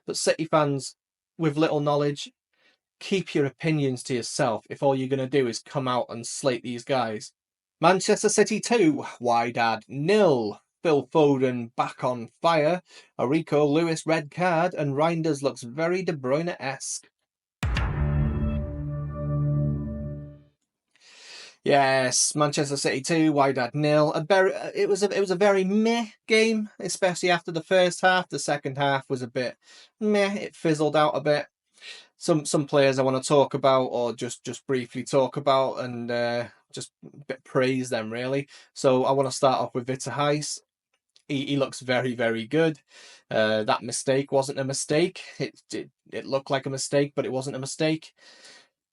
But City fans with little knowledge, keep your opinions to yourself if all you're going to do is come out and slate these guys. Manchester City 2, Wydad 0. Phil Foden back on fire. A Rico Lewis red card, and Reijnders looks very De Bruyne-esque. Yes, Manchester City 2, Wydad 0. It was a very meh game, especially after the first half. The second half was a bit meh. It fizzled out a bit. Some players I want to talk about, or just briefly talk about, and just a bit praise them really. So I want to start off with Vita. He looks very, very good. That mistake wasn't a mistake. It looked like a mistake, but it wasn't a mistake.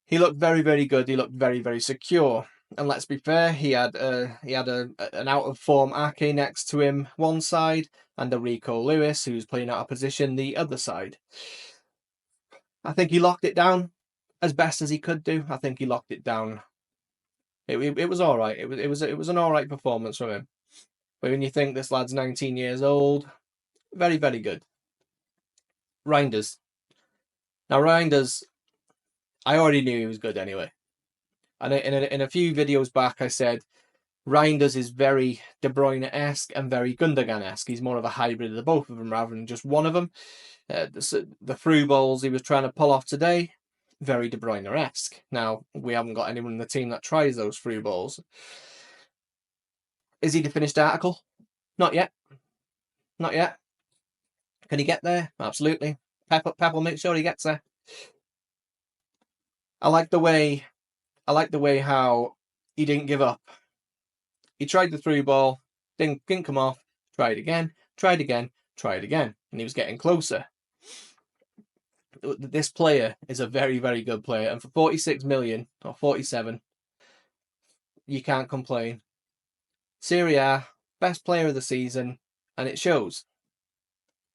He looked very, very good. He looked very, very secure. And let's be fair, he had an out of form Ake next to him one side, and a Rico Lewis who's playing out of position the other side. I think he locked it down as best as he could do. I think he locked it down. It was all right. It was an all right performance from him. But when you think this lad's 19 years old, very, very good. Reijnders. Now Reijnders, I already knew he was good anyway. And in a few videos back, I said Reijnders is very De Bruyne-esque and very Gundogan-esque. He's more of a hybrid of the both of them rather than just one of them. The through balls he was trying to pull off today, very De Bruyne-esque. Now, we haven't got anyone in the team that tries those through balls. Is he the finished article? Not yet. Not yet. Can he get there? Absolutely. Pep will make sure he gets there. I like the way how he didn't give up. He tried the through ball, didn't come off, tried again, tried again, tried again, and he was getting closer. This player is a very, very good player, and for 46 million or 47, you can't complain. Serie A, best player of the season, and it shows.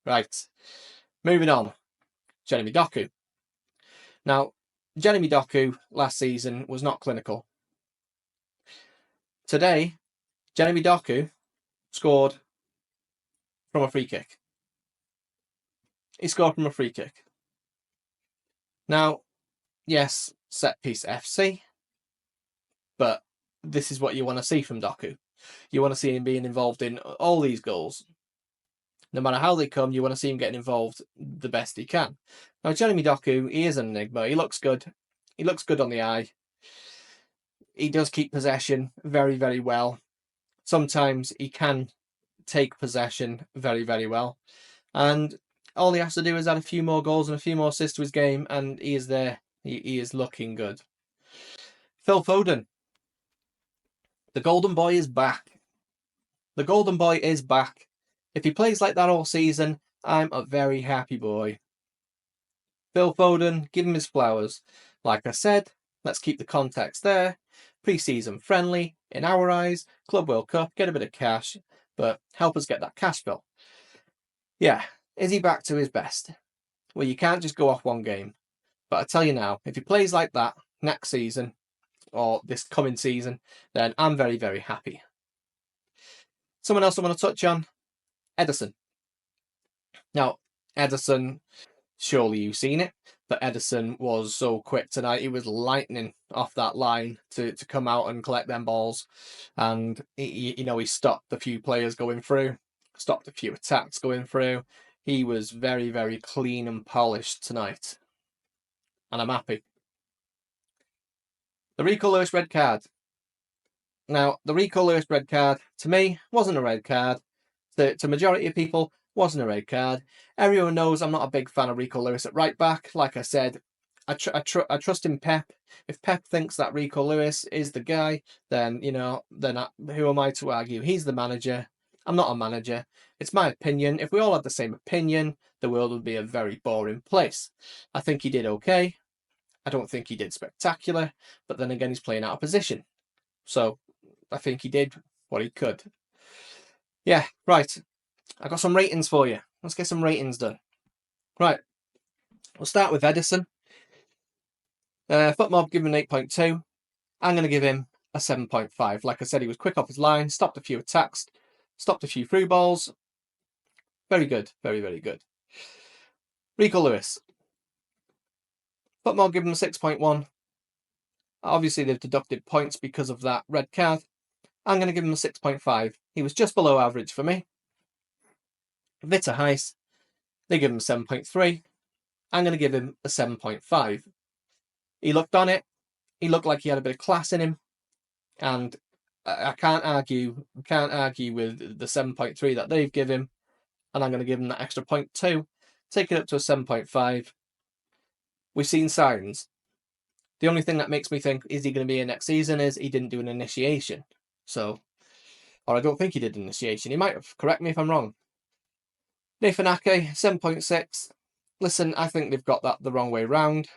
Right, moving on. Jeremy Doku. Now, Jeremy Doku last season was not clinical. Today, Jeremy Doku scored from a free kick. He scored from a free kick. Now, yes, set piece FC, but this is what you want to see from Doku. You want to see him being involved in all these goals. No matter how they come, you want to see him getting involved the best he can. Now, Jeremy Doku, he is an enigma. He looks good. He looks good on the eye. He does keep possession very, very well. Sometimes he can take possession very, very well. And all he has to do is add a few more goals and a few more assists to his game, and he is there. He is looking good. Phil Foden. The golden boy is back. The golden boy is back. If he plays like that all season, I'm a very happy boy. Phil Foden, give him his flowers. Like I said, let's keep the context there. Pre-season friendly, in our eyes, Club World Cup, get a bit of cash, but help us get that cash, Phil. Yeah, is he back to his best? Well, you can't just go off one game. But I tell you now, if he plays like that next season, or this coming season, then I'm very, very happy. Someone else I want to touch on, Ederson. Now, Ederson, surely you've seen it, but Ederson was so quick tonight. He was lightning off that line to come out and collect them balls. And, he stopped a few players going through, stopped a few attacks going through. He was very, very clean and polished tonight. And I'm happy. The Rico Lewis red card. Now, the Rico Lewis red card, to me, wasn't a red card. To majority of people, wasn't a red card. Everyone knows I'm not a big fan of Rico Lewis at right back. Like I said, I trust in Pep. If Pep thinks that Rico Lewis is the guy, then, who am I to argue? He's the manager. I'm not a manager. It's my opinion. If we all had the same opinion, the world would be a very boring place. I think he did okay. I don't think he did spectacular, but then again, he's playing out of position. So I think he did what he could. Yeah, right. I got some ratings for you. Let's get some ratings done. Right. We'll start with Ederson. Footmob give him an 8.2. I'm going to give him a 7.5. Like I said, he was quick off his line, stopped a few attacks, stopped a few through balls. Very good. Very, very good. Rico Lewis. Football give him a 6.1. Obviously, they've deducted points because of that red card. I'm going to give him a 6.5. He was just below average for me. Reijnders, they give him a 7.3. I'm going to give him a 7.5. He looked on it. He looked like he had a bit of class in him. And I can't argue with the 7.3 that they've given him. And I'm going to give him that extra 0.2. Take it up to a 7.5. We've seen signs. The only thing that makes me think, is he going to be in next season, is he didn't do an initiation. So, or I don't think he did an initiation. He might have. Correct me if I'm wrong. Nathan Ake, 7.6. Listen, I think they've got that the wrong way round.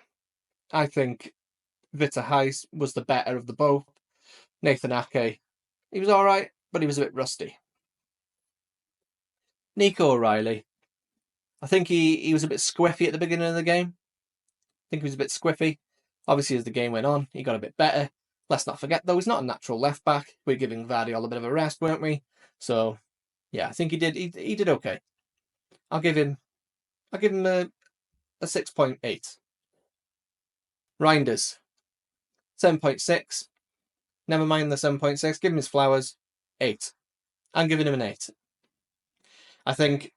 I think Reijnders was the better of the both. Nathan Ake, he was all right, but he was a bit rusty. Nico O'Reilly, I think he was a bit squiffy at the beginning of the game. I think he was a bit squiffy. Obviously, as the game went on, he got a bit better. Let's not forget, though, he's not a natural left back. We're giving Guardiola a bit of a rest, weren't we? So, yeah, I think he did okay. I'll give him a 6.8. Reijnders, 7.6. Never mind the 7.6. Give him his flowers. 8. I'm giving him an 8. I think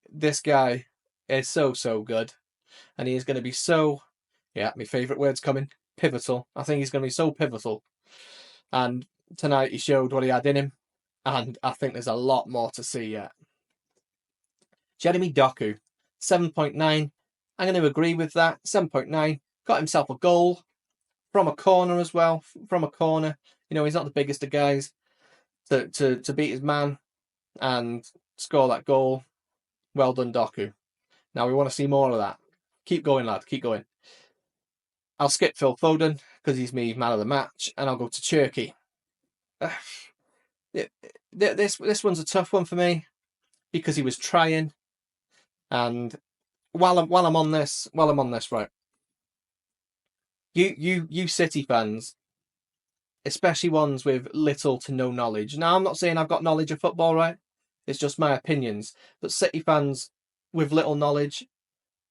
this guy is so good. And he is going to be so, yeah, my favourite word's coming, pivotal. I think he's going to be so pivotal. And tonight he showed what he had in him. And I think there's a lot more to see yet. Jeremy Doku, 7.9. I'm going to agree with that. 7.9. Got himself a goal from a corner as well. From a corner. You know, he's not the biggest of guys. To beat his man and score that goal. Well done, Doku. Now we want to see more of that. Keep going, lad. Keep going. I'll skip Phil Foden because he's me man of the match, and I'll go to Cherki. This one's a tough one for me because he was trying, and while I'm on this, right? You City fans, especially ones with little to no knowledge. Now, I'm not saying I've got knowledge of football, right? It's just my opinions. But City fans with little knowledge,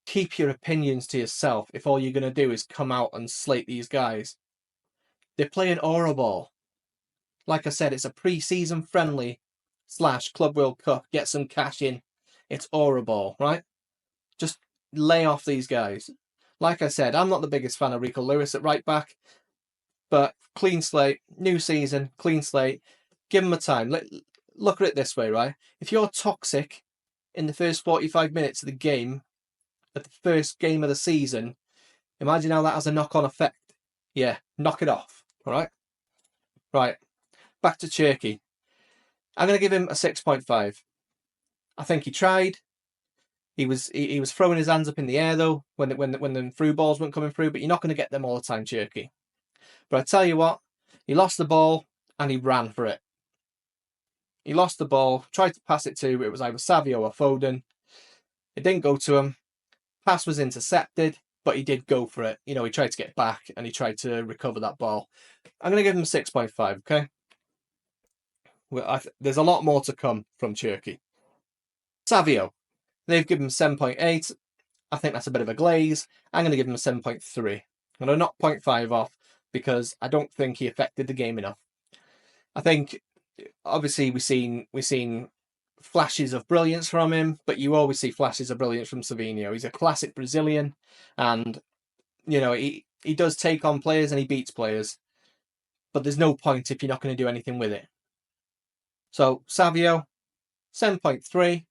keep your opinions to yourself if all you're going to do is come out and slate these guys. They're playing Euroball. Like I said, it's a pre-season friendly / Club World Cup. Get some cash in. It's Euroball, right? Just lay off these guys. Like I said, I'm not the biggest fan of Rico Lewis at right back. But clean slate, new season, clean slate. Give him a time. Look at it this way, right? If you're toxic in the first 45 minutes of the game, at the first game of the season, imagine how that has a knock-on effect. Yeah, knock it off, all right? Right, back to Cherki. I'm going to give him a 6.5. I think he tried. He was throwing his hands up in the air, though, when the through balls weren't coming through, but you're not going to get them all the time, Cherki. But I tell you what, he lost the ball and he ran for it. He lost the ball, tried to pass it to, it was either Savio or Foden. It didn't go to him. Pass was intercepted, but he did go for it. You know, he tried to get back and he tried to recover that ball. I'm going to give him a 6.5, okay? Well, there's a lot more to come from Cherki. Savio, they've given him 7.8. I think that's a bit of a glaze. I'm going to give him a 7.3. I'm going to knock 0.5 off because I don't think he affected the game enough. I think, obviously, we've seen flashes of brilliance from him, but you always see flashes of brilliance from Savinho. He's a classic Brazilian, and you know he does take on players and he beats players, but there's no point if you're not going to do anything with it. So Savio, 7.3.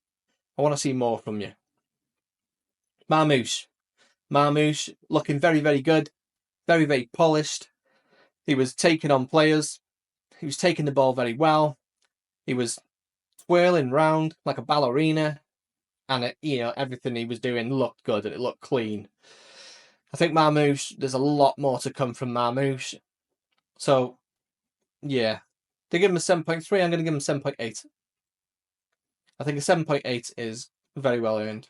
I want to see more from you. Marmoush looking very good, very polished. He was taking on players. He was taking the ball very well. He was twirling round like a ballerina, and everything he was doing looked good and it looked clean. I think Marmoush, there's a lot more to come from Marmoush. So, yeah. They give him a 7.3, I'm going to give him 7.8. I think a 7.8 is very well earned.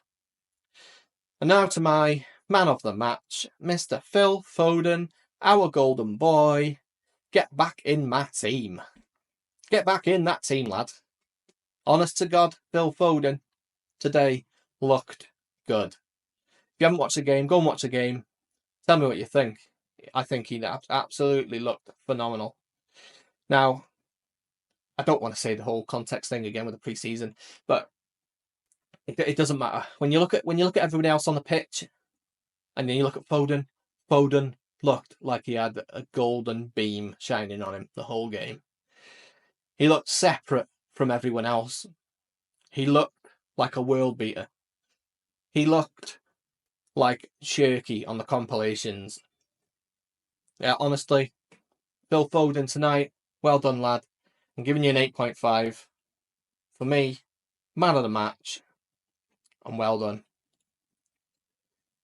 And now to my man of the match, Mr. Phil Foden, our golden boy. Get back in my team. Get back in that team, lad. Honest to God, Phil Foden today looked good. you haven't watched the game, go and watch the game. Tell me what you think. I think he absolutely looked phenomenal. Now, I don't want to say the whole context thing again with the pre-season, but it doesn't matter. When you look at everybody else on the pitch, and then you look at Foden, Foden looked like he had a golden beam shining on him the whole game. He looked separate from everyone else. He looked like a world beater. He looked like Cherki on the compilations. Yeah, honestly, Phil Foden tonight, well done, lad. I'm giving you an 8.5. For me, man of the match, and well done.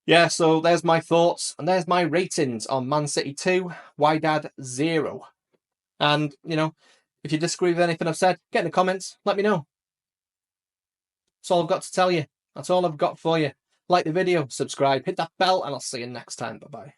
Yeah, so there's my thoughts, and there's my ratings on Man City 2, Wydad 0. And, you know, if you disagree with anything I've said, get in the comments, let me know. That's all I've got to tell you. That's all I've got for you. Like the video, subscribe, hit that bell, and I'll see you next time. Bye-bye.